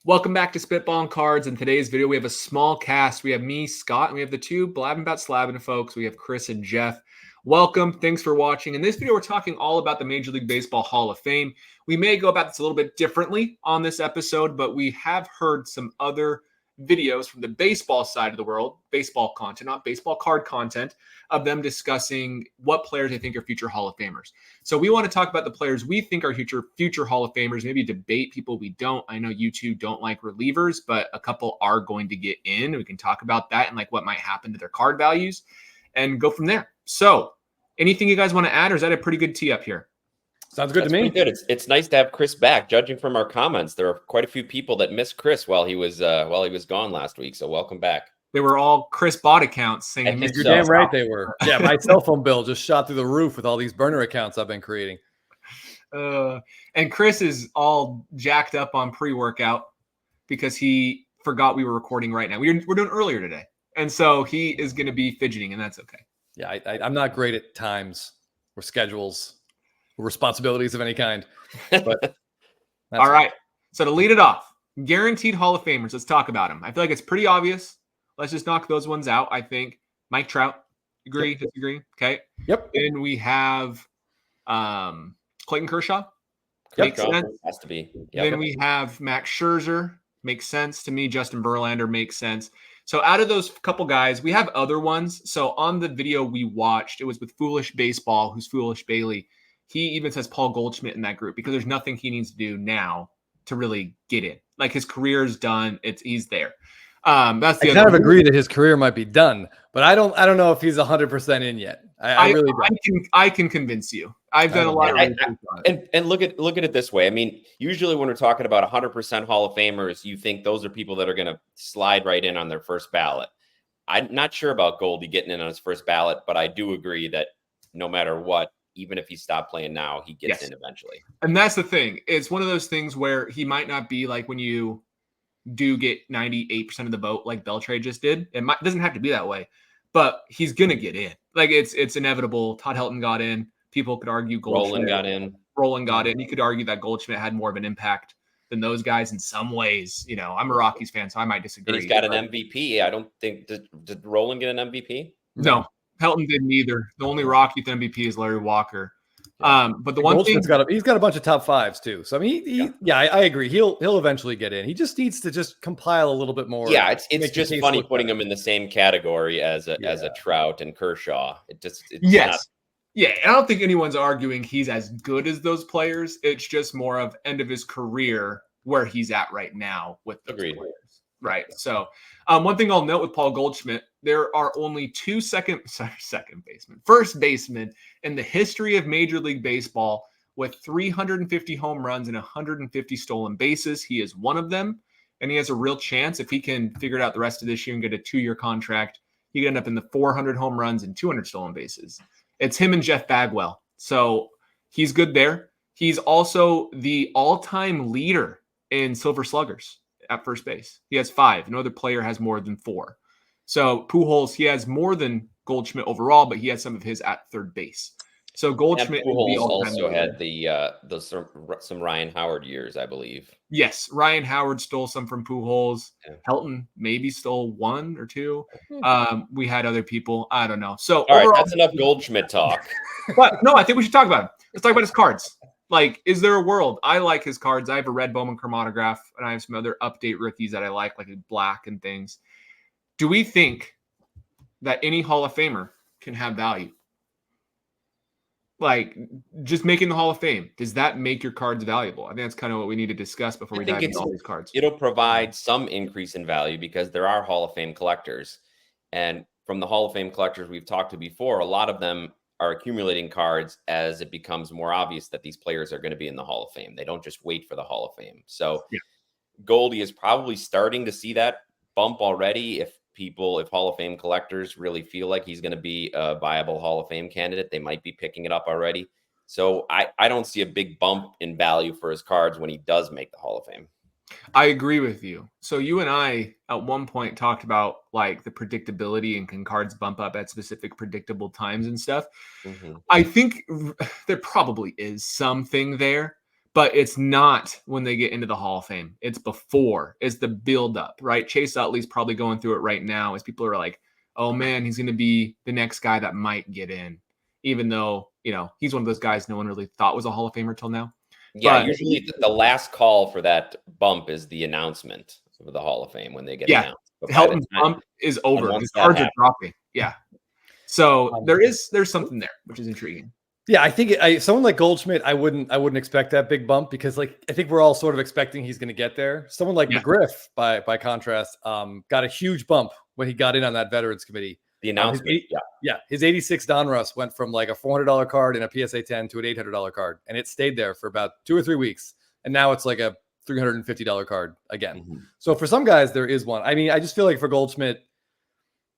Welcome back to Spitballin Cards. In today's video, we have a small cast. We have me, Scott, and we have the two blabbing about slabbing folks. We have Chris and Jeff. Welcome. Thanks for watching. In this video, we're talking all about the Major League Baseball Hall of Fame. We may go about this a little bit differently on this episode, but we have heard some other videos from the baseball side of the world, baseball content, not baseball card content, of them discussing what players they think are future Hall of Famers. So we want to talk about the players we think are future Hall of Famers, maybe debate people we don't. I know you two don't like relievers, but a couple are going to get in. We can talk about that and like what might happen to their card values and go from there. So anything you guys want to add, or is that a pretty good tee up here? Sounds good to me. Good. It's nice to have Chris back. Judging from our comments, there are quite a few people that missed Chris while he was gone last week. So welcome back. They were all Chris bot accounts saying, "You're damn right they were." Yeah, my cell phone bill just shot through the roof with all these burner accounts I've been creating. And Chris is all jacked up on pre-workout because he forgot we were recording right now. We're doing earlier today, and so he is going to be fidgeting, and that's okay. Yeah, I'm not great at times or schedules. Responsibilities of any kind. But all right. So to lead it off, guaranteed Hall of Famers. Let's talk about them. I feel like it's pretty obvious. Let's just knock those ones out. I think Mike Trout. Agree? Yep. Disagree? Okay. Yep. Then we have Clayton Kershaw. Yep. Makes sense. Has to be. Yep. Then we have Max Scherzer. Makes sense to me. Justin Verlander makes sense. So out of those couple guys, we have other ones. So on the video we watched, it was with Foolish Baseball, who's Foolish Bailey. He even says Paul Goldschmidt in that group because there's nothing he needs to do now to really get in. Like his career is done. He's there. That's the I kind of agree that his career might be done, but I don't know if he's 100% in yet. I really don't. I can convince you. I've done a lot of research on it. And look at it this way. I mean, usually when we're talking about 100% Hall of Famers, you think those are people that are going to slide right in on their first ballot. I'm not sure about Goldie getting in on his first ballot, but I do agree that no matter what, even if he stopped playing now, he gets in eventually. And that's the thing. It's one of those things where he might not be like when you do get 98% of the vote like Beltray just did. It doesn't have to be that way, but he's going to get in. Like it's inevitable. Todd Helton got in. People could argue Roland got in. You could argue that Goldschmidt had more of an impact than those guys in some ways. You know, I'm a Rockies fan, so I might disagree. And he's got an MVP. I don't think did Roland get an MVP? No. Helton didn't either. The only Rocky with MVP is Larry Walker. But the one Goldschmidt's thing he's got a bunch of top fives too. So I mean, I agree. He'll eventually get in. He just needs to just compile a little bit more. Yeah, it's just funny putting him in the same category as a Trout and Kershaw. Yeah, I don't think anyone's arguing he's as good as those players. It's just more of end of his career where he's at right now with the players. Right. So one thing I'll note with Paul Goldschmidt, there are only first basemen in the history of Major League Baseball with 350 home runs and 150 stolen bases. He is one of them, and he has a real chance if he can figure it out the rest of this year and get a 2-year contract. He could end up in the 400 home runs and 200 stolen bases. It's him and Jeff Bagwell. So he's good there. He's also the all-time leader in Silver Sluggers at first base. He has 5. No other player has more than 4. So Pujols, he has more than Goldschmidt overall, but he has some of his at third base. So Goldschmidt also had some Ryan Howard years, I believe. Yes, Ryan Howard stole some from Pujols. Yeah. Helton maybe stole 1 or 2. We had other people. I don't know. So all right, that's enough Goldschmidt talk. But no, I think we should talk about him. Let's talk about his cards. Like, is there a world? I like his cards. I have a red Bowman chromatograph, and I have some other update rookies that I like black and things. Do we think that any Hall of Famer can have value? Like, just making the Hall of Fame, does that make your cards valuable? I think that's kind of what we need to discuss before we dive into all these cards. It'll provide some increase in value because there are Hall of Fame collectors. And from the Hall of Fame collectors we've talked to before, a lot of them are accumulating cards as it becomes more obvious that these players are going to be in the Hall of Fame. They don't just wait for the Hall of Fame. So Goldie is probably starting to see that bump already. If Hall of Fame collectors really feel like he's going to be a viable Hall of Fame candidate, they might be picking it up already. So I don't see a big bump in value for his cards when he does make the Hall of Fame. I agree with you. So you and I at one point talked about like the predictability and can cards bump up at specific predictable times and stuff. I think there probably is something there, but it's not when they get into the Hall of Fame. It's before. It's the buildup, right? Chase Utley's probably going through it right now as people are like, oh man, he's going to be the next guy that might get in, even though, he's one of those guys no one really thought was a Hall of Famer till now. Yeah, But usually the last call for that bump is the announcement of the Hall of Fame when they get announced. But Helton's bump is over. His cards are dropping. Yeah. So there's something there, which is intriguing. Yeah, I think someone like Goldschmidt, I wouldn't expect that big bump because I think we're all sort of expecting he's going to get there. Someone like McGriff, by contrast, got a huge bump when he got in on that Veterans Committee. The announcement, his 86 Donruss went from like a $400 card in a PSA 10 to an $800 card, and it stayed there for about 2 or 3 weeks, and now it's like a $350 card again. Mm-hmm. So for some guys, there is one. I mean, I just feel like for Goldschmidt,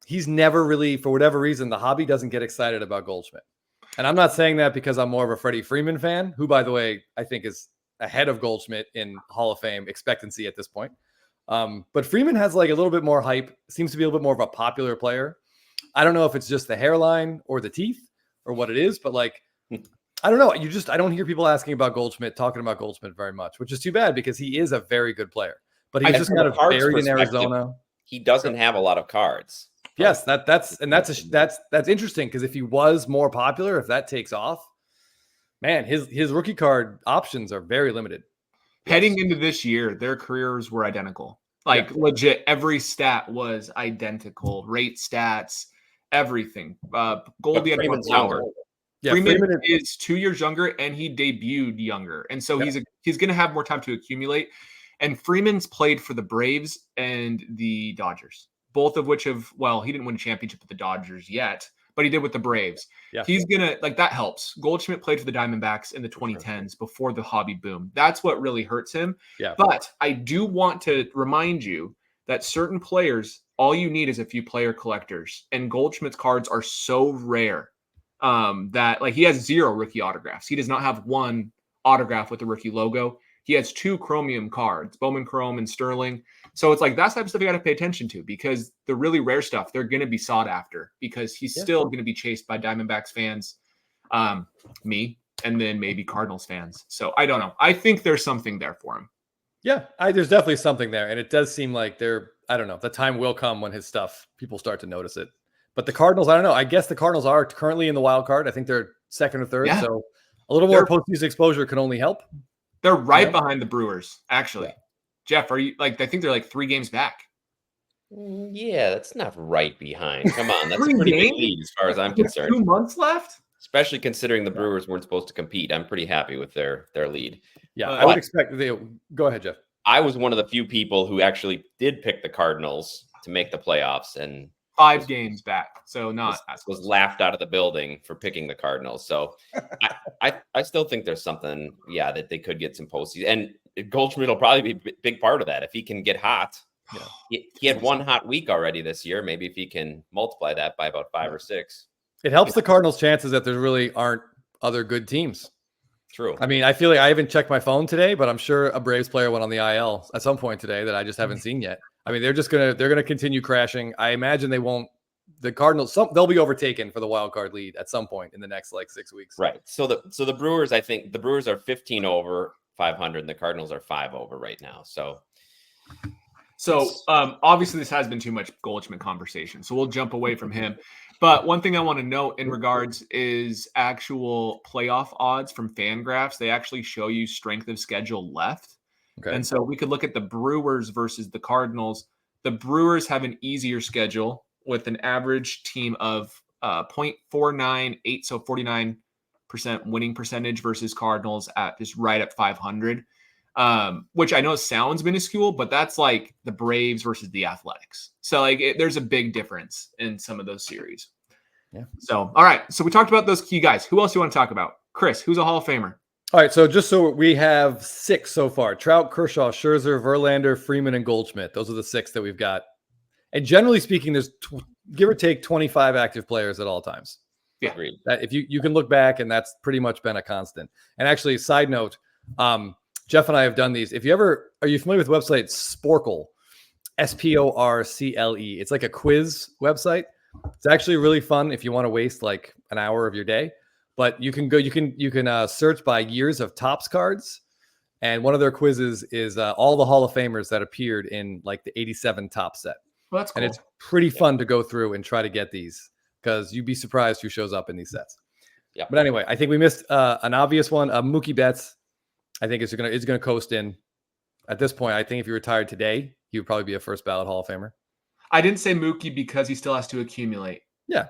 he's never really, for whatever reason, the hobby doesn't get excited about Goldschmidt. And I'm not saying that because I'm more of a Freddie Freeman fan, who, by the way, I think is ahead of Goldschmidt in Hall of Fame expectancy at this point. But Freeman has like a little bit more hype, seems to be a little bit more of a popular player. I don't know if it's just the hairline or the teeth or what it is, but like, I don't know. I don't hear people talking about Goldschmidt very much, which is too bad because he is a very good player, but he's just kind of buried in Arizona. He doesn't have a lot of cards. Yes, that's interesting because if he was more popular, if that takes off, man, his rookie card options are very limited. Heading into this year, their careers were identical. Legit, every stat was identical. Rate stats, everything. Goldie had one younger. Yeah, Freeman is 2 years younger, and he debuted younger, and so he's going to have more time to accumulate. And Freeman's played for the Braves and the Dodgers, both of which he didn't win a championship with the Dodgers yet, but he did with the Braves. Yeah. He's going to, that helps. Goldschmidt played for the Diamondbacks in the 2010s before the hobby boom. That's what really hurts him. Yeah. But I do want to remind you that certain players, all you need is a few player collectors, and Goldschmidt's cards are so rare that he has 0 rookie autographs. He does not have one autograph with the rookie logo. He has 2 chromium cards, Bowman Chrome and Sterling. So it's that's type of stuff you got to pay attention to because the really rare stuff, they're going to be sought after because he's still going to be chased by Diamondbacks fans, me, and then maybe Cardinals fans. So I don't know. I think there's something there for him. Yeah, there's definitely something there. And it does seem like I don't know, the time will come when his stuff, people start to notice it. But the Cardinals, I don't know. I guess the Cardinals are currently in the wild card. I think they're second or third. Yeah. So a little more postseason exposure can only help. They're right behind the Brewers, actually. Yeah. Jeff, are you I think they're 3 games back. Yeah, that's not right behind. Come on. That's a pretty big lead as far as I'm concerned. 2 months left? Especially considering the Brewers weren't supposed to compete. I'm pretty happy with their lead. Yeah, I would expect go ahead, Jeff. I was one of the few people who actually did pick the Cardinals to make the playoffs and 5 games back. So was laughed out of the building for picking the Cardinals. So I still think there's something, that they could get some postseason. And Goldschmidt will probably be a big part of that. If he can get hot, he had 1 hot week already this year. Maybe if he can multiply that by about 5 or 6. It helps the Cardinals' chances that there really aren't other good teams. True. I mean, I feel like I haven't checked my phone today, but I'm sure a Braves player went on the IL at some point today that I just haven't seen yet. I mean, they're gonna continue crashing. I imagine the Cardinals, they'll be overtaken for the wild card lead at some point in the next 6 weeks. Right. So the Brewers, I think the Brewers are 15 over 500, and the Cardinals are 5 over right now. So obviously this has been too much Goldschmidt conversation, so we'll jump away from him. But one thing I want to note in regards is actual playoff odds from Fangraphs. They actually show you strength of schedule left. Okay. And so we could look at the Brewers versus the Cardinals. The Brewers have an easier schedule with an average team of 0.498, so 49% winning percentage versus Cardinals at just right at 500, which I know sounds minuscule, but that's like the Braves versus the Athletics. So there's a big difference in some of those series. Yeah. So, all right. So we talked about those key guys. Who else do you want to talk about? Chris, who's a Hall of Famer? All right, so just so we have 6 so far: Trout, Kershaw, Scherzer, Verlander, Freeman, and Goldschmidt. Those are the 6 that we've got. And generally speaking, there's give or take 25 active players at all times. Yeah, agreed. That if you can look back, and that's pretty much been a constant. And actually, side note, Jeff and I have done these. Are you familiar with the website Sporcle? Sporcle. It's like a quiz website. It's actually really fun if you want to waste an hour of your day. But you can search by years of Topps cards, And one of their quizzes is all the Hall of Famers that appeared in like the 87 top set. Well, that's cool. And it's pretty fun to go through and try to get these because you'd be surprised who shows up in these sets. Yeah. But anyway, I think we missed an obvious one. Mookie Betts, I think is gonna coast in. At this point, I think if he retired today, he would probably be a first ballot Hall of Famer. I didn't say Mookie because he still has to accumulate. Yeah.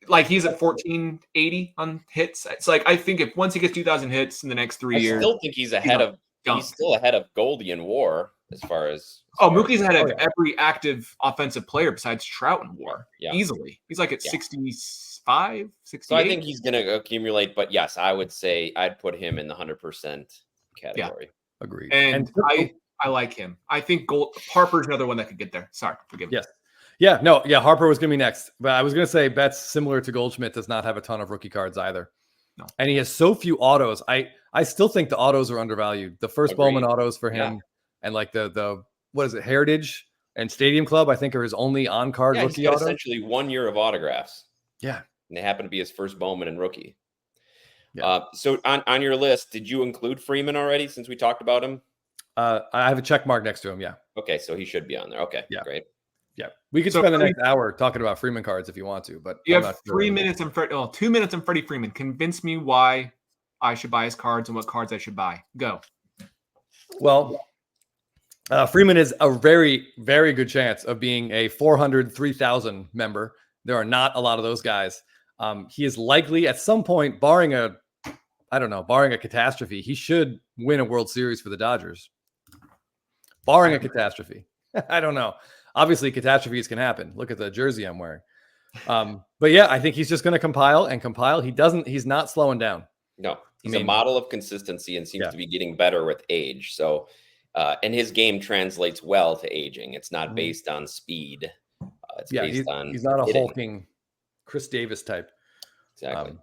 Like he's at 1480 on hits. It's like I think if once he gets 2,000 hits in the next 3 years, I still think he's ahead of. He's still ahead of Goldie in WAR as far as. Mookie's ahead of every active offensive player besides Trout in WAR. Yeah. Easily. He's like at 65, 68. So I think he's going to accumulate, but yes, I would say I'd put him in the 100% category. Yeah. Agreed. And I like him. I think Harper's another one that could get there. Sorry, forgive me. Yes. Yeah, no, yeah, Harper was going to be next. But I was going to say Betts, similar to Goldschmidt, does not have a ton of rookie cards either. No. And he has so few autos. I still think the autos are undervalued. The first Bowman autos for him and like the what is it, Heritage and Stadium Club, I think are his only on-card rookie autos. Essentially 1 year of autographs. Yeah. And they happen to be his first Bowman and rookie. Yeah. So on your list, did you include Freeman already since we talked about him? I have a check mark next to him, yeah. Okay, so he should be on there. Okay, great. Yeah, we could spend the next hour talking about Freeman cards if you want to, but you have 3 minutes and 2 minutes on Freddie Freeman. Convince me why I should buy his cards and what cards I should buy. Go. Well, Freeman is a very, very good chance of being a 400, 3,000 member. There are not a lot of those guys. He is likely at some point, barring a catastrophe, he should win a World Series for the Dodgers. Barring a catastrophe. I don't know. Obviously, catastrophes can happen. Look at the jersey I'm wearing. But yeah, I think he's just going to compile. He's not slowing down. No, he's a model of consistency and seems to be getting better with age. So, and his game translates well to aging. It's not based on speed. It's based on he's not a hitting. hulking Chris Davis type. Exactly.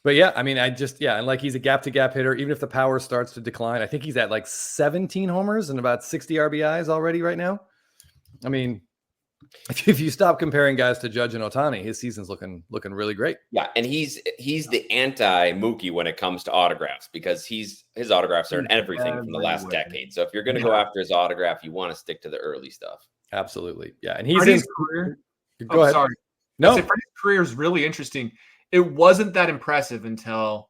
But yeah, I mean, and like he's a gap to gap hitter. Even if the power starts to decline, I think he's at like 17 homers and about 60 RBIs already right now. I mean, if you stop comparing guys to Judge and Ohtani, his season's looking really great. Yeah, and he's the anti Mookie when it comes to autographs because his autographs are in everything from the last decade. So if you're going to go after his autograph, you want to stick to the early stuff. Absolutely, yeah. And he's Freddie's career. Go ahead. Sorry. No, Freddie's career is really interesting. It wasn't that impressive until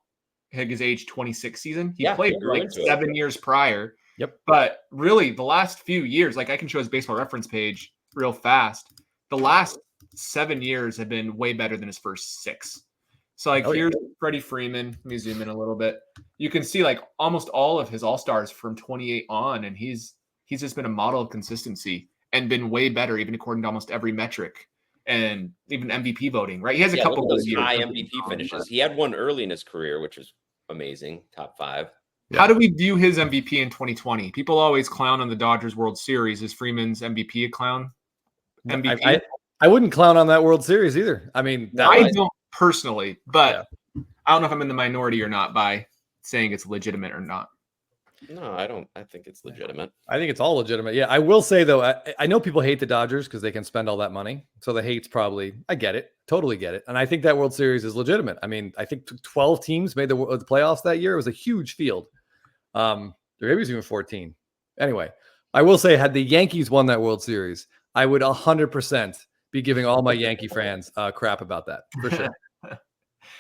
his age 26 season. He played for like 7 years prior. Yep. But really, the last few years, like I can show his baseball reference page real fast. The last 7 years have been way better than his first 6. So like here's Freddie Freeman. Let me zoom in a little bit. You can see like almost all of his all-stars from 28 on, and he's just been a model of consistency and been way better, even according to almost every metric. And even MVP voting, right? He has a couple of those high MVP finishes. He had one early in his career, which was amazing, top 5. Yeah. How do we view his MVP in 2020? People always clown on the Dodgers World Series. Is Freeman's MVP a clown? MVP? I wouldn't clown on that World Series either. I mean, I don't personally, but I don't know if I'm in the minority or not by saying it's legitimate or not. No, I don't. I think it's legitimate. I think it's all legitimate. Yeah, I will say though, I know people hate the Dodgers because they can spend all that money. So the hate's probably, I get it, totally get it. And I think that World Series is legitimate. I mean, I think 12 teams made the playoffs that year. It was a huge field. There maybe was even 14. Anyway, I will say, had the Yankees won that World Series, I would 100% be giving all my Yankee fans crap about that for sure.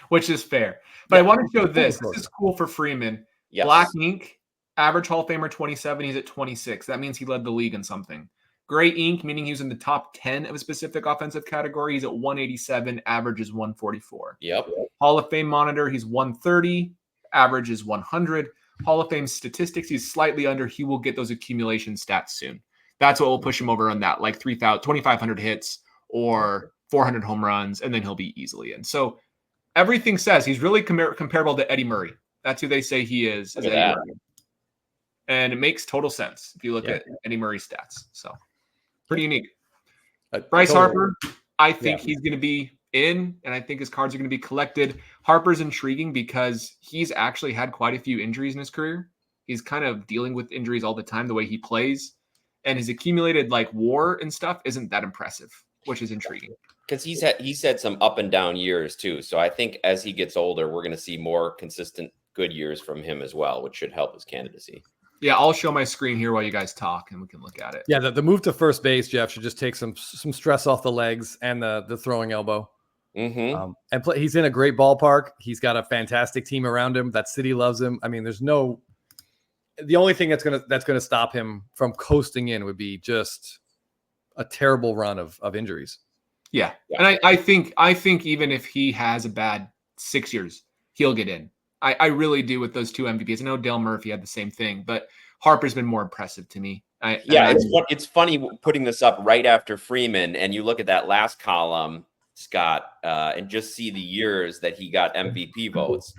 Which is fair. But I want to show this. This is cool for Freeman. Yes. Black ink. Average Hall of Famer 27, he's at 26. That means he led the league in something. Gray ink, meaning he was in the top 10 of a specific offensive category. He's at 187, average is 144. Yep. Hall of Fame monitor, he's 130, average is 100. Hall of Fame statistics, he's slightly under. He will get those accumulation stats soon. That's what will push him over on that, like 2,500 hits or 400 home runs, and then he'll be easily in. So everything says he's really comparable to Eddie Murray. That's who they say he is Eddie Murray. And it makes total sense if you look at Eddie Murray's stats. So pretty unique. Bryce Harper, I think he's going to be in, and I think his cards are going to be collected. Harper's intriguing because he's actually had quite a few injuries in his career. He's kind of dealing with injuries all the time, the way he plays. And his accumulated like WAR and stuff isn't that impressive, which is intriguing. Because he's had some up and down years too. So I think as he gets older, we're going to see more consistent good years from him as well, which should help his candidacy. Yeah, I'll show my screen here while you guys talk, and we can look at it. Yeah, the move to first base, Jeff, should just take some stress off the legs and the throwing elbow. Mm-hmm. He's in a great ballpark. He's got a fantastic team around him. That city loves him. I mean, the only thing that's gonna stop him from coasting in would be just a terrible run of injuries. Yeah. And I think even if he has a bad 6 years, he'll get in. I really do with those two MVPs. I know Dale Murphy had the same thing, but Harper's been more impressive to me. It's funny putting this up right after Freeman, and you look at that last column, Scott, and just see the years that he got MVP votes.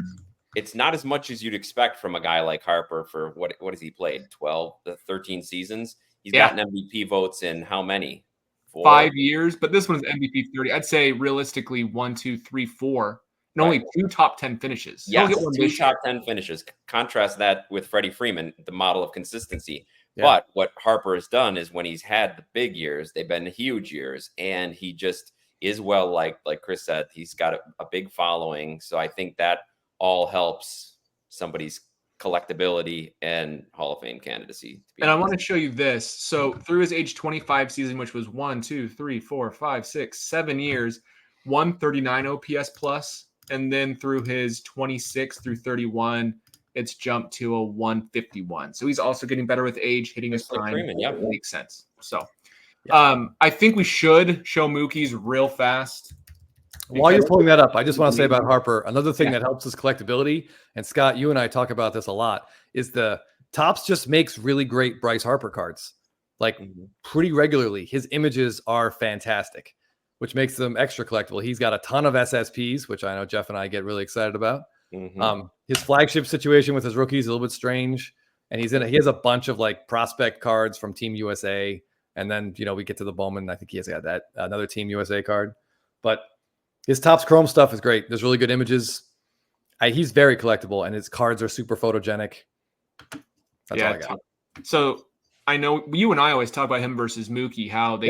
It's not as much as you'd expect from a guy like Harper for what has he played? 13 seasons. He's gotten MVP votes in how many? 4? 5 years, but this one's MVP 30. I'd say realistically 1, 2, 3, 4. And only 2 top 10 finishes. Yes, 2 top 10 finishes. Contrast that with Freddie Freeman, the model of consistency. Yeah. But what Harper has done is when he's had the big years, they've been huge years, and he just is well, like Chris said, he's got a big following. So I think that all helps somebody's collectability and Hall of Fame candidacy. And I want to show you this. So through his age 25 season, which was 1, 2, 3, 4, 5, 6, 7 years, 139 OPS plus. And then through his 26 through 31, it's jumped to a 151. So he's also getting better with age, hitting his prime. Yeah, makes sense. So I think we should show Mookie's real fast. While you're pulling that up, I just want to say about Harper, another thing that helps his collectability, and Scott, you and I talk about this a lot, is the Topps just makes really great Bryce Harper cards, like pretty regularly. His images are fantastic, which makes them extra collectible. He's got a ton of SSPs, which I know Jeff and I get really excited about. His flagship situation with his rookies is a little bit strange, and he has a bunch of like prospect cards from Team USA, and then we get to the Bowman. I think he has got that another Team USA card, but his Topps Chrome stuff is great. There's really good images. He's very collectible, and his cards are super photogenic. That's all I got. So I know you and I always talk about him versus Mookie, how they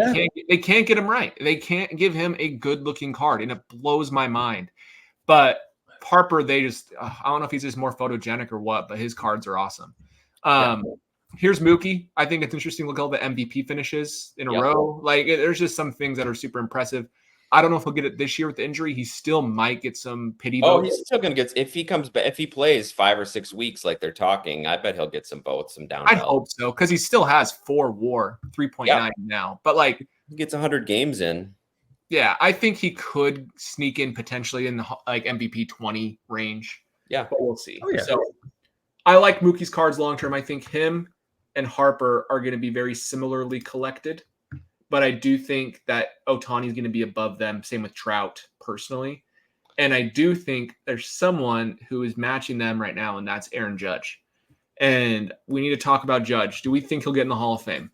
can't get him right. They can't give him a good looking card, and it blows my mind. But Harper, they just I don't know if he's just more photogenic or what, but his cards are awesome. Here's Mookie. I think it's interesting. Look at all the MVP finishes in a row. Like there's just some things that are super impressive. I don't know if he'll get it this year with the injury. He still might get some pity votes. He's still going to get, if he comes back, if he plays 5 or 6 weeks like they're talking, I bet he'll get some votes, some down. I hope so, because he still has 4 WAR, 3.9 now. But like he gets 100 games in. Yeah, I think he could sneak in potentially in the like MVP 20 range. Yeah, but we'll see. So I like Mookie's cards long term. I think him and Harper are going to be very similarly collected. But I do think that Ohtani is going to be above them. Same with Trout, personally. And I do think there's someone who is matching them right now, and that's Aaron Judge. And we need to talk about Judge. Do we think he'll get in the Hall of Fame?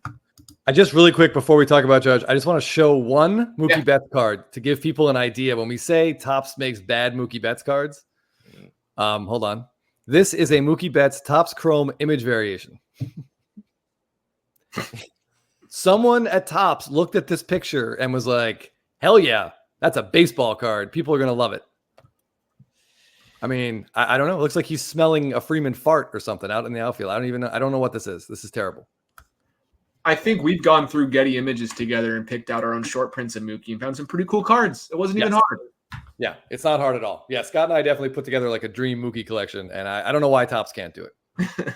I just really quick before we talk about Judge, I just want to show one Mookie Betts card to give people an idea. When we say Topps makes bad Mookie Betts cards, hold on. This is a Mookie Betts Topps Chrome image variation. Someone at Topps looked at this picture and was like, hell yeah, that's a baseball card. People are going to love it. I mean, I don't know. It looks like he's smelling a Freeman fart or something out in the outfield. I don't even know. I don't know what this is. This is terrible. I think we've gone through Getty Images together and picked out our own short prints of Mookie and found some pretty cool cards. It wasn't even hard. Yeah, it's not hard at all. Yeah, Scott and I definitely put together like a dream Mookie collection, and I don't know why Topps can't do it.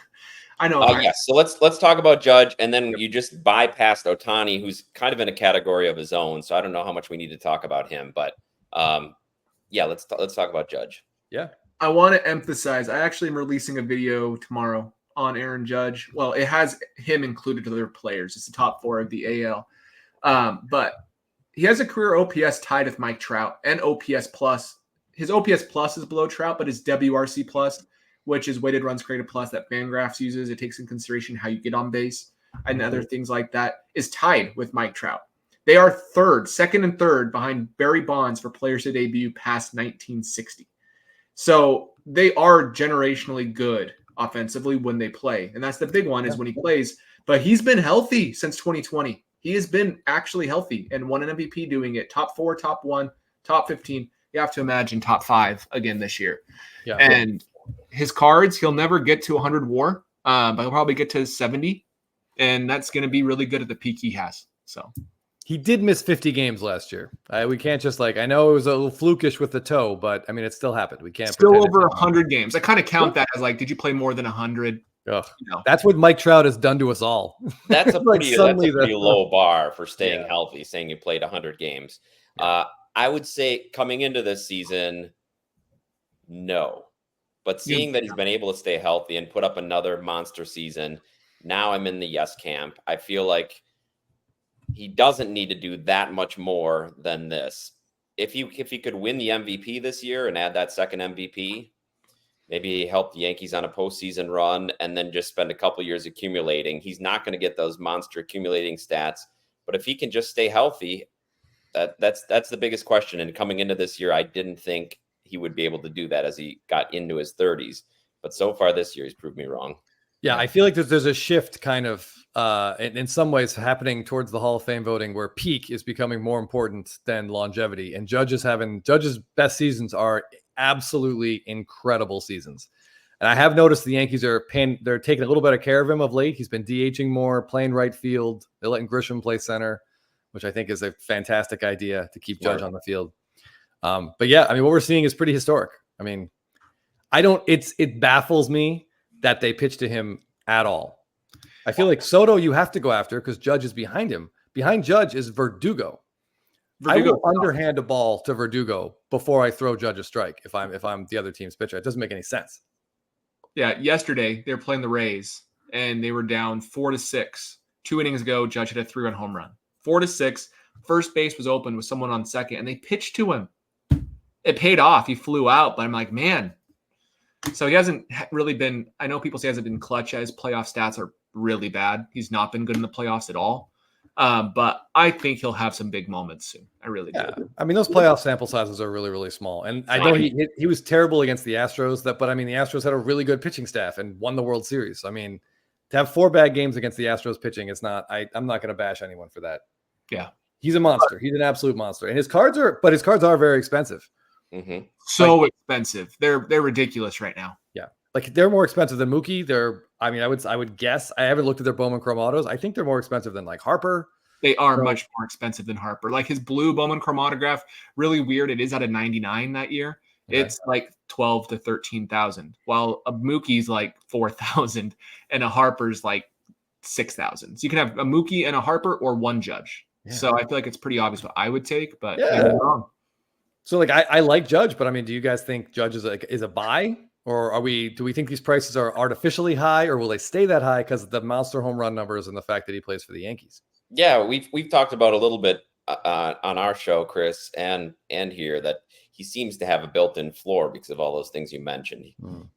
I know. Yes. So let's talk about Judge, and then you just bypassed Ohtani, who's kind of in a category of his own. So I don't know how much we need to talk about him, but let's talk about Judge. Yeah. I want to emphasize, I actually am releasing a video tomorrow on Aaron Judge. Well, it has him included to other players. It's the top 4 of the AL. But he has a career OPS tied with Mike Trout and OPS plus. His OPS plus is below Trout, but his WRC plus, which is weighted runs created plus that Fangraphs uses, it takes in consideration how you get on base and other things like that, is tied with Mike Trout. They are second and third behind Barry Bonds for players to debut past 1960. So they are generationally good offensively when they play. And that's the big one, is when he plays. But he's been healthy since 2020. He has been actually healthy and won an MVP doing it. Top 4, top 1, top 15. You have to imagine top 5 again this year. Yeah. And his cards, he'll never get to 100 WAR. but he'll probably get to 70, and that's going to be really good at the peak he has. So he did miss 50 games last year. We can't just I know it was a little flukish with the toe, but I mean, it still happened. We can't still over 100 games. I kind of count that as did you play more than 100? That's what Mike Trout has done to us all. That's a pretty low bar for staying healthy, saying you played 100 games. I would say coming into this season, no. But seeing that he's been able to stay healthy and put up another monster season, now I'm in the yes camp. I feel like he doesn't need to do that much more than this. If he could win the MVP this year and add that second MVP, maybe help the Yankees on a postseason run and then just spend a couple years accumulating. He's not going to get those monster accumulating stats, but if he can just stay healthy, that's the biggest question. And coming into this year, I didn't think he would be able to do that as he got into his 30s. But so far this year, he's proved me wrong. Yeah, I feel like there's a shift kind of in some ways happening towards the Hall of Fame voting where peak is becoming more important than longevity. And Judge's best seasons are absolutely incredible seasons. And I have noticed the Yankees they're taking a little bit of care of him of late. He's been DHing more, playing right field. They're letting Grisham play center, which I think is a fantastic idea to keep Judge on the field. But yeah, I mean, what we're seeing is pretty historic. I mean, it baffles me that they pitch to him at all. I feel like Soto you have to go after because Judge is behind him. Behind Judge is Verdugo. I will underhand a ball to Verdugo before I throw Judge a strike if I'm the other team's pitcher. It doesn't make any sense. Yeah, yesterday they were playing the Rays and they were down 4-6. 2 innings ago, Judge had a 3-run home run. 4-6. First base was open with someone on second, and they pitched to him. It paid off. He flew out, but I'm like, man. So he hasn't really been. I know people say he hasn't been clutch. His playoff stats are really bad. He's not been good in the playoffs at all. But I think he'll have some big moments soon. I really do. I mean, those playoff sample sizes are really, really small. And I know he was terrible against the Astros. But I mean, the Astros had a really good pitching staff and won the World Series. I mean, to have 4 bad games against the Astros pitching, it's not. I'm not going to bash anyone for that. Yeah, he's a monster. He's an absolute monster. And his cards are very expensive. Mm-hmm. So expensive. They're ridiculous right now. Yeah, like they're more expensive than Mookie. I would guess. I haven't looked at their Bowman Chrome autos. I think they're more expensive than like Harper. They are much more expensive than Harper. Like his blue Bowman Chrome autograph, really weird. It is at a 99 that year. Okay. It's like 12 to 13,000, while a Mookie's like 4,000 and a Harper's like 6,000. So you can have a Mookie and a Harper or one Judge. Yeah. So I feel like it's pretty obvious what I would take, but maybe I'm wrong. So like I like Judge, but I mean, do you guys think Judge is a buy, or do we think these prices are artificially high, or will they stay that high because of the monster home run numbers and the fact that he plays for the Yankees? Yeah, we've talked about a little bit on our show, Chris, and here that he seems to have a built-in floor because of all those things you mentioned.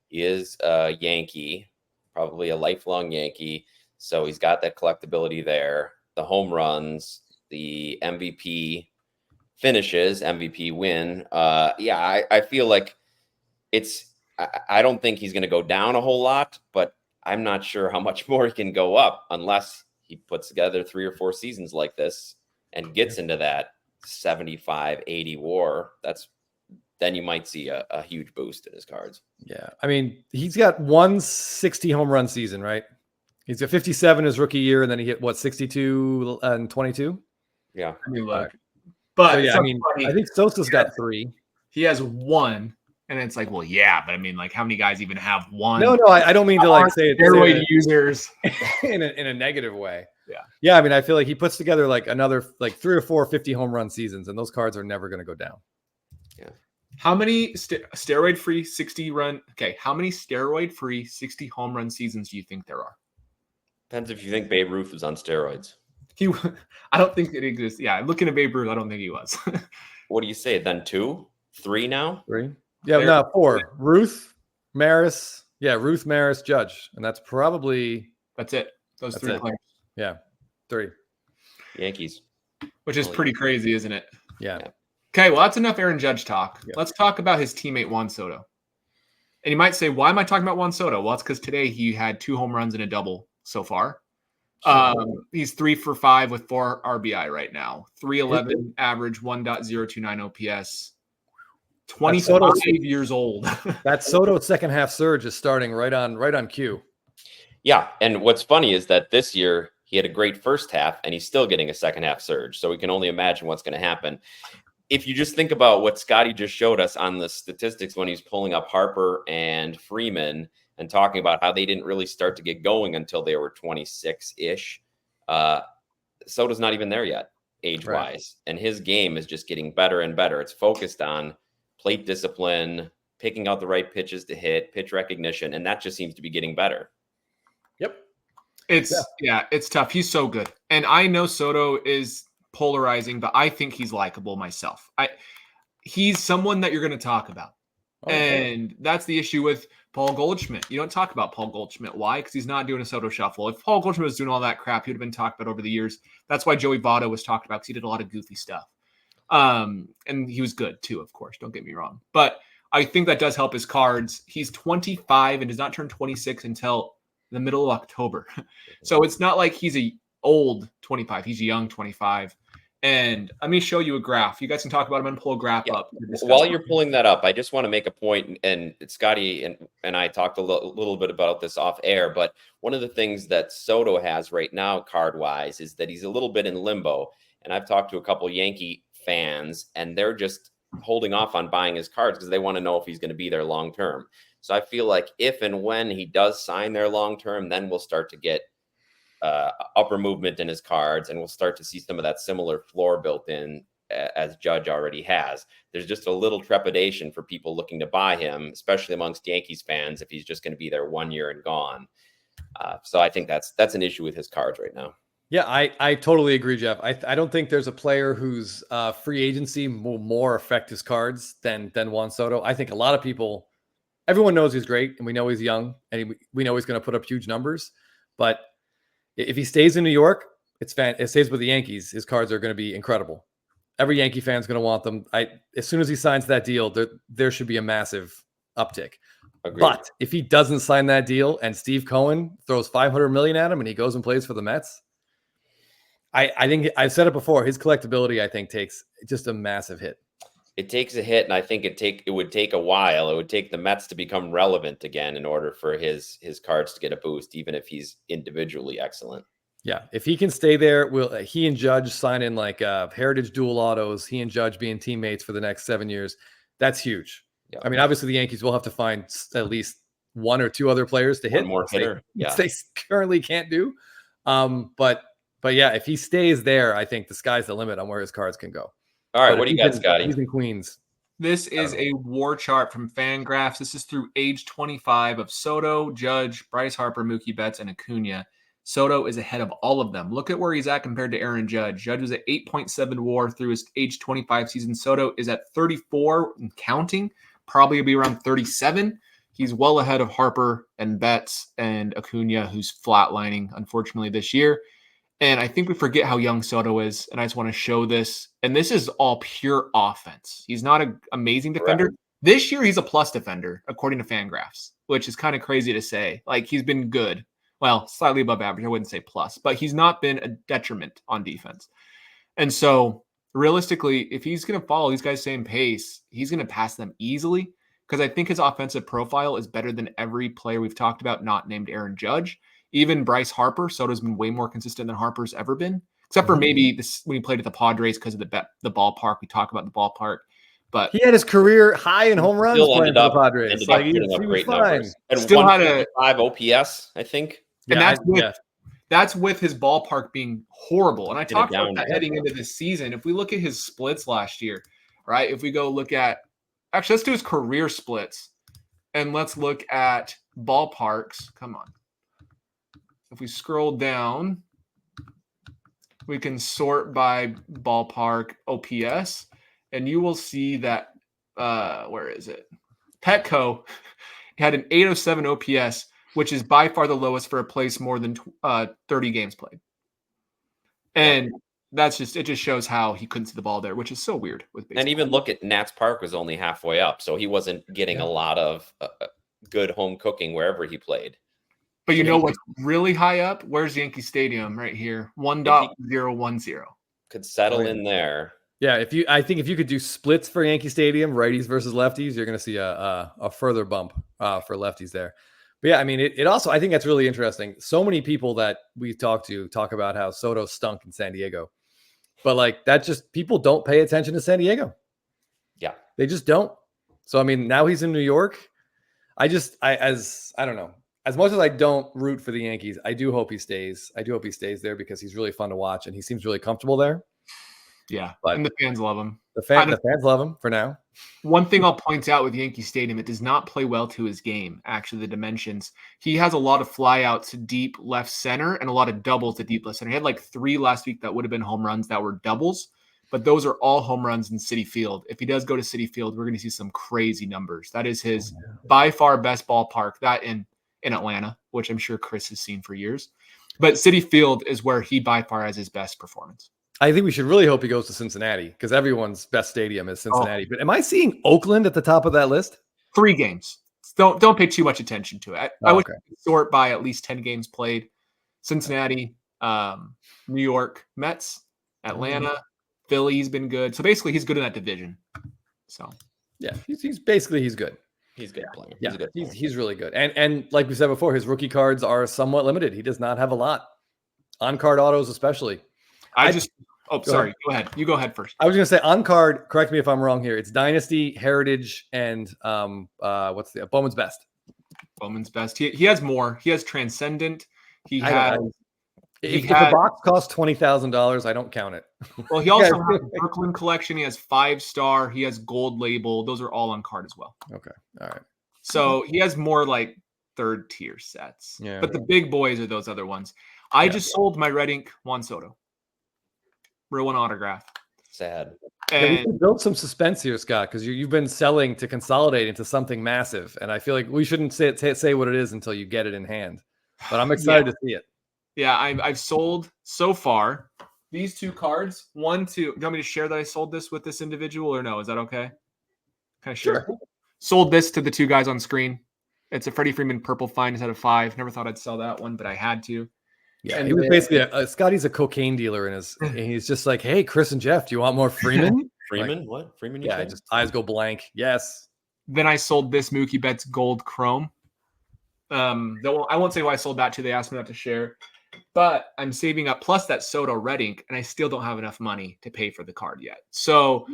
He is a Yankee, probably a lifelong Yankee, so he's got that collectability there. The home runs, the MVP finishes, MVP win. I feel like I don't think he's going to go down a whole lot, but I'm not sure how much more he can go up unless he puts together 3 or 4 seasons like this and gets into that 75-80 war. Then you might see a huge boost in his cards. Yeah. I mean, he's got 160 home run season, right? He's got 57 his rookie year, and then he hit 62 and 22. Yeah. I mean, look. But so, yeah, I mean, I think Sosa's got 3. He has 1, and it's like, well, yeah, but I mean, like, how many guys even have 1? No, I don't mean to like say steroid users in a negative way. Yeah. I mean, I feel like he puts together like another like 3 or 4 50 home run seasons, and those cards are never going to go down. Yeah. How many steroid-free 60 run? Okay, how many steroid-free 60 home run seasons do you think there are? Depends if you think Babe Ruth was on steroids. I don't think it exists. Yeah, looking at Babe Ruth, I don't think he was. What do you say? Then 2, 3 now? 3. Yeah, no, 4. Ruth, Maris. Yeah, Ruth, Maris, Judge, and that's it. Those 3 players. Yeah, 3. Yankees, which is pretty crazy, isn't it? Yeah. Okay, well, that's enough Aaron Judge talk. Yeah. Let's talk about his teammate Juan Soto. And you might say, why am I talking about Juan Soto? Well, it's because today he had 2 home runs and a double so far. He's 3 for 5 with 4 RBI right now. 311 average, 1.029 OPS. 25 years old. That Soto second half surge is starting right on cue. Yeah, and what's funny is that this year he had a great first half, and he's still getting a second half surge. So we can only imagine what's going to happen. If you just think about what Scotty just showed us on the statistics when he's pulling up Harper and Freeman and talking about how they didn't really start to get going until they were 26-ish. Soto's not even there yet, age-wise. Right. And his game is just getting better and better. It's focused on plate discipline, picking out the right pitches to hit, pitch recognition, and that just seems to be getting better. Yep. It's tough. He's so good. And I know Soto is polarizing, but I think he's likable myself. He's someone that you're going to talk about. Okay. And that's the issue with Paul Goldschmidt. You don't talk about Paul Goldschmidt. Why? Because he's not doing a Soto shuffle. If Paul Goldschmidt was doing all that crap, he would have been talked about over the years. That's why Joey Votto was talked about, because he did a lot of goofy stuff. And he was good too, of course. Don't get me wrong. But I think that does help his cards. He's 25 and does not turn 26 until the middle of October. So it's not like he's a old 25. He's a young 25. And let me show you a graph. You guys can talk about him and pull a graph up. While you're pulling that up, I just want to make a point, and Scotty and I talked a little bit about this off air, but one of the things that Soto has right now card-wise is that he's a little bit in limbo. And I've talked to a couple Yankee fans, and they're just holding off on buying his cards because they want to know if he's going to be there long-term. So I feel like if and when he does sign there long-term, then we'll start to get upper movement in his cards, and we'll start to see some of that similar floor built in as Judge already has. There's just a little trepidation for people looking to buy him, especially amongst Yankees fans, if he's just going to be there 1 year and gone. So I think that's an issue with his cards right now. Yeah, I totally agree, Jeff. I don't think there's a player whose free agency will more affect his cards than Juan Soto. I think a lot of people, everyone knows he's great, and we know he's young, and we know he's going to put up huge numbers. But if he stays in New York, it stays with the Yankees, his cards are going to be incredible. Every Yankee fan is going to want them. As soon as he signs that deal, there should be a massive uptick. Agreed. But if he doesn't sign that deal and Steve Cohen throws $500 million at him and he goes and plays for the Mets, I think I've said it before. His collectability, I think, takes just a massive hit. It takes a hit, and I think it would take a while. It would take the Mets to become relevant again in order for his cards to get a boost, even if he's individually excellent. Yeah, if he can stay there, will he and Judge sign in like Heritage Dual Autos? He and Judge being teammates for the next 7 years. That's huge. Yeah. I mean, obviously the Yankees will have to find at least one or two other players to hit. One more hitter. They currently can't do. But yeah, if he stays there, I think the sky's the limit on where his cards can go. All right, what do you got, Scotty? He's in Queens. This is a war chart from Fangraphs. This is through age 25 of Soto, Judge, Bryce Harper, Mookie Betts, and Acuna. Soto is ahead of all of them. Look at where he's at compared to Aaron Judge. Judge was at 8.7 WAR through his age 25 season. Soto is at 34 and counting. Probably will be around 37. He's well ahead of Harper and Betts and Acuna, who's flatlining, unfortunately, this year. And I think we forget how young Soto is, and I just want to show this. And this is all pure offense. He's not an amazing defender. Right. This year, he's a plus defender, according to Fangraphs, which is kind of crazy to say. Like, he's been good. Well, slightly above average. I wouldn't say plus, but he's not been a detriment on defense. And so, realistically, if he's going to follow these guys' same pace, he's going to pass them easily, because I think his offensive profile is better than every player we've talked about, not named Aaron Judge. Even Bryce Harper, Soto's been way more consistent than Harper's ever been, except for maybe this when he played at the Padres because of the ballpark. We talk about the ballpark, but he had his career high in home runs playing for the Padres. Like he was great numbers. And still had a 5 OPS, I think. And that's with his ballpark being horrible. And I talked about that heading into this season. If we look at his splits last year, right? If we go look at actually, let's do his career splits, and let's look at ballparks. Come on. If we scroll down, we can sort by ballpark OPS, and you will see that, where is it? Petco had an 807 OPS, which is by far the lowest for a place more than 30 games played. And it just shows how he couldn't see the ball there, which is so weird with baseball. And even look at Nats Park was only halfway up, so he wasn't getting a lot of good home cooking wherever he played. But you know what's really high up? Where's Yankee Stadium right here? 1.010. Could settle in there. Yeah, I think if you could do splits for Yankee Stadium, righties versus lefties, you're going to see a further bump for lefties there. But yeah, I mean, it also, I think that's really interesting. So many people that we talk to talk about how Soto stunk in San Diego, but like that just people don't pay attention to San Diego. Yeah, they just don't. So I mean, now he's in New York. I don't know. As much as I don't root for the Yankees, I do hope he stays. I do hope he stays there because he's really fun to watch and he seems really comfortable there. Yeah, But and the fans love him. The fans love him for now. One thing I'll point out with Yankee Stadium, it does not play well to his game, actually, the dimensions. He has a lot of flyouts to deep left center and a lot of doubles to deep left center. He had like 3 last week that would have been home runs that were doubles, but those are all home runs in Citi Field. If he does go to Citi Field, we're going to see some crazy numbers. That is his by far best ballpark, that in Atlanta, which I'm sure Chris has seen for years. But Citi Field is where he by far has his best performance. I think we should really hope he goes to Cincinnati because everyone's best stadium is Cincinnati. But am I seeing Oakland at the top of that list? 3 games. Don't pay too much attention to it. I would sort by at least 10 games played. Cincinnati, New York Mets, Atlanta, Philly's been good. So basically, he's good in that division. So yeah, he's basically good. He's good player. Yeah, he's really good. And like we said before, his rookie cards are somewhat limited. He does not have a lot on card autos, especially. Sorry. Go ahead. You go ahead first. I was going to say on card. Correct me if I'm wrong here. It's Dynasty, Heritage, and what's the Bowman's Best? Bowman's Best. He has more. He has Transcendent. He has. If the box costs $20,000, I don't count it. Well, he also has a Brooklyn collection. He has 5-star. He has gold label. Those are all on card as well. Okay. All right. So he has more like 3rd tier sets. Yeah. But the big boys are those other ones. I just sold my red ink Juan Soto. Real one autograph. Sad. And we can build some suspense here, Scott, because you've been selling to consolidate into something massive, and I feel like we shouldn't say what it is until you get it in hand. But I'm excited to see it. Yeah, I've sold so far these 2 cards. 1, 2. Do you want me to share that I sold this with this individual or no? Is that okay? Can I share? Sure. Sold this to the 2 guys on screen. It's a Freddie Freeman purple fine out of 5. Never thought I'd sell that one, but I had to. Yeah, and he was basically Scotty's a cocaine dealer and he's just like, hey, Chris and Jeff, do you want more Freeman? Freeman? What? Freeman? Yeah, just eyes go blank. Yes. Then I sold this Mookie Betts gold chrome. I won't say why I sold that to. They asked me not to share, but I'm saving up plus that Soto red ink, and I still don't have enough money to pay for the card yet. So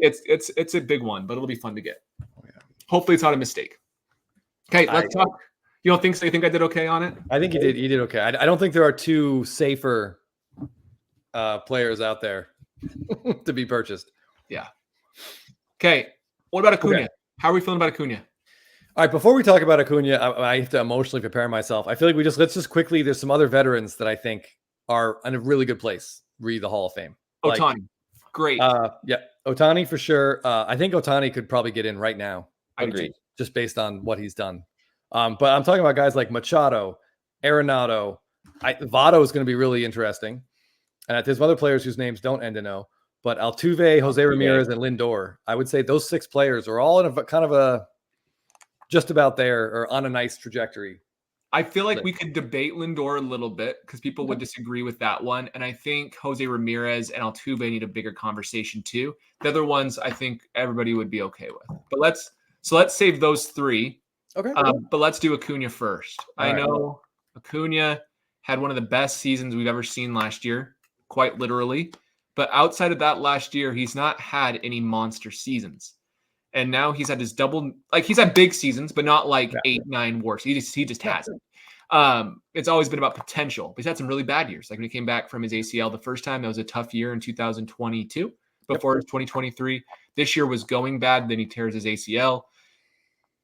it's a big one, but it'll be fun to get. Oh, yeah. Hopefully it's not a mistake. Okay, let's talk. You don't think so? You think I did okay on it? I think you did. You did okay. I don't think there are 2 safer players out there to be purchased. Yeah. Okay. What about Acuna? Okay. How are we feeling about Acuna? All right. Before we talk about Acuna, I have to emotionally prepare myself. I feel like let's just quickly. There's some other veterans that I think are in a really good place. Read the Hall of Fame. Ohtani, great. Yeah, Ohtani for sure. I think Ohtani could probably get in right now. I agree. Just based on what he's done. But I'm talking about guys like Machado, Arenado. Votto is going to be really interesting. And there's other players whose names don't end in O. But Altuve, Jose Ramirez, and Lindor. I would say those 6 players are all in a kind of a just about there or on a nice trajectory. I feel like we could debate Lindor a little bit because people would disagree with that one. And I think Jose Ramirez and Altuve need a bigger conversation too. The other ones I think everybody would be okay with. But let's save those 3. Okay. But let's do Acuna first. I know Acuna had one of the best seasons we've ever seen last year, quite literally. But outside of that last year, he's not had any monster seasons. And now he's had his he's had big seasons, but not like 8, 9 WARs. He just hasn't. It's always been about potential. But he's had some really bad years. Like when he came back from his ACL the first time, that was a tough year in 2022 before 2023. This year was going bad. Then he tears his ACL.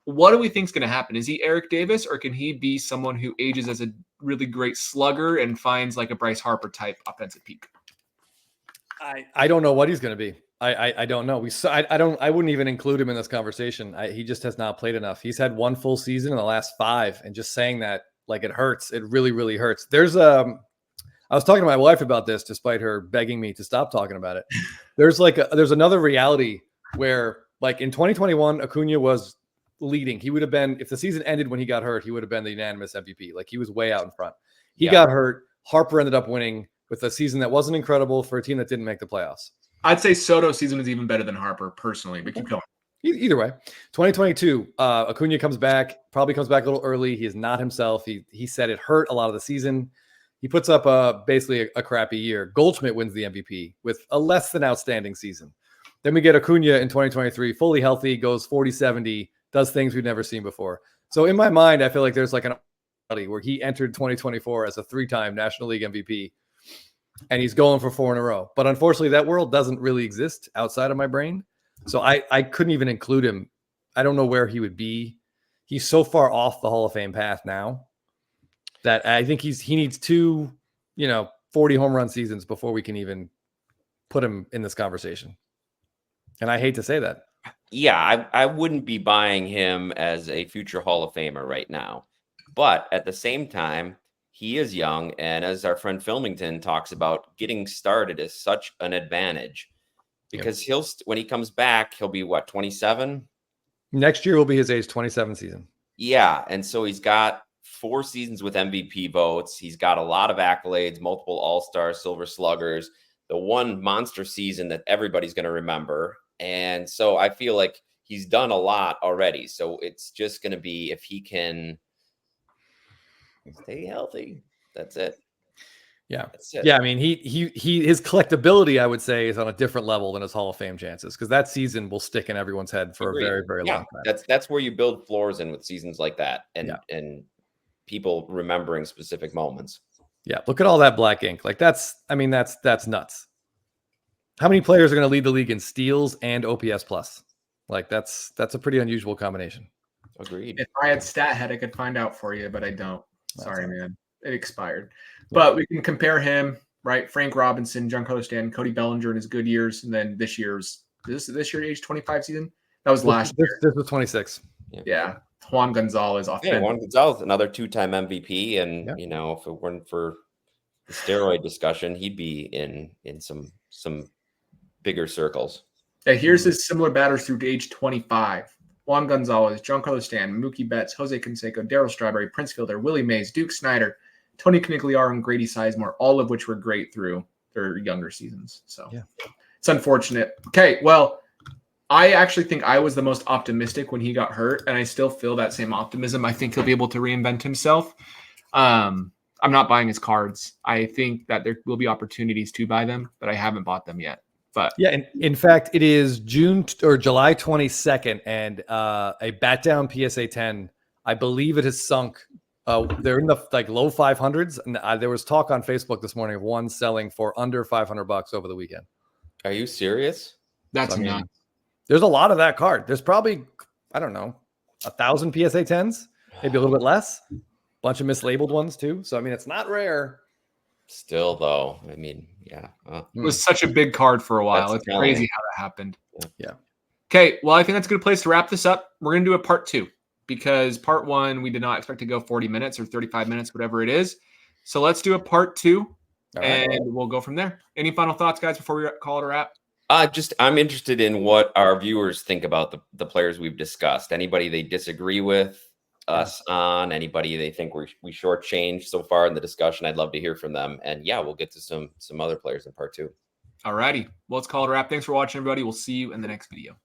What do we think is going to happen? Is he Eric Davis, or can he be someone who ages as a really great slugger and finds like a Bryce Harper type offensive peak? I don't know what he's going to be. I don't know. I wouldn't even include him in this conversation. He just has not played enough. He's had 1 full season in the last 5, and just saying that, like, it hurts. It really, really hurts. I was talking to my wife about this, despite her begging me to stop talking about it. There's another reality where, like, in 2021, Acuna was leading. He would have been, if the season ended when he got hurt, he would have been the unanimous MVP. Like, he was way out in front. He got hurt. Harper ended up winning with a season that wasn't incredible for a team that didn't make the playoffs. I'd say Soto's season was even better than Harper personally, but keep going. Either way, 2022, Acuna comes back, probably comes back a little early. He is not himself. He said it hurt a lot of the season. He puts up basically a crappy year. Goldschmidt wins the MVP with a less than outstanding season. Then we get Acuna in 2023, fully healthy, goes 40-70, does things we've never seen before. So in my mind, I feel like there's like an where he entered 2024 as a 3-time National League MVP, and he's going for 4 in a row. But unfortunately, that world doesn't really exist outside of my brain. So I couldn't even include him. I don't know where he would be. He's so far off the Hall of Fame path now that I think he needs 2, 40 home run seasons before we can even put him in this conversation. And I hate to say that. Yeah, I wouldn't be buying him as a future Hall of Famer right now. But at the same time, he is young. And as our friend Filmington talks about, getting started is such an advantage. Because when he comes back, he'll be what, 27? Next year will be his age 27 season. Yeah. And so he's got 4 seasons with MVP votes. He's got a lot of accolades, multiple All-Stars, Silver Sluggers, the one monster season that everybody's going to remember. And so I feel like he's done a lot already. So it's just going to be if he can stay healthy. That's it. Yeah. Yeah. I mean, his collectability, I would say, is on a different level than his Hall of Fame chances, because that season will stick in everyone's head for a very, very long time. That's where you build floors in with seasons like that, and people remembering specific moments. Yeah. Look at all that black ink. Like that's nuts. How many players are going to lead the league in steals and OPS plus? Like that's a pretty unusual combination. Agreed. If I had StatHead, I could find out for you, but I don't. Sorry, man. It expired. But we can compare him, right? Frank Robinson, Giancarlo Stanton, Cody Bellinger in his good years, and then this year age 25 season? That was last year. This was 26. Yeah. Juan Gonzalez off. Yeah, Juan Gonzalez, another 2-time MVP, and if it weren't for the steroid discussion, he'd be in some bigger circles. Yeah, here's his similar batters through age 25. Juan Gonzalez, Giancarlo Stanton, Mookie Betts, Jose Canseco, Darryl Strawberry, Prince Fielder, Willie Mays, Duke Snyder, Tony Conigliaro, and Grady Sizemore, all of which were great through their younger seasons. So it's unfortunate. Okay, well, I actually think I was the most optimistic when he got hurt, and I still feel that same optimism. I think he'll be able to reinvent himself. I'm not buying his cards. I think that there will be opportunities to buy them, but I haven't bought them yet. But yeah, in fact, it is July 22nd, and a bat down PSA 10, I believe it has sunk. They're in the low 500s, and there was talk on Facebook this morning of one selling for under $500 over the weekend. Are you serious? That's nuts. There's a lot of that card. There's probably, I don't know, 1,000 PSA 10s, maybe a little bit less. Bunch of mislabeled ones too. So I mean, it's not rare. Still, though, I mean, yeah, it was such a big card for a while. It's crazy how that happened. Yeah. Okay, well, I think that's a good place to wrap this up. We're gonna do a part 2 because part 1 we did not expect to go 40 minutes or 35 minutes, whatever it is. So let's do a part 2, and we'll go from there. Any final thoughts, guys, before we call it a wrap? I'm interested in what our viewers think about the players we've discussed. Anybody they disagree with us on, anybody they think we shortchanged so far in the discussion, I'd love to hear from them. And we'll get to some other players in part 2. All righty. Well, let's call it a wrap. Thanks for watching, everybody. We'll see you in the next video.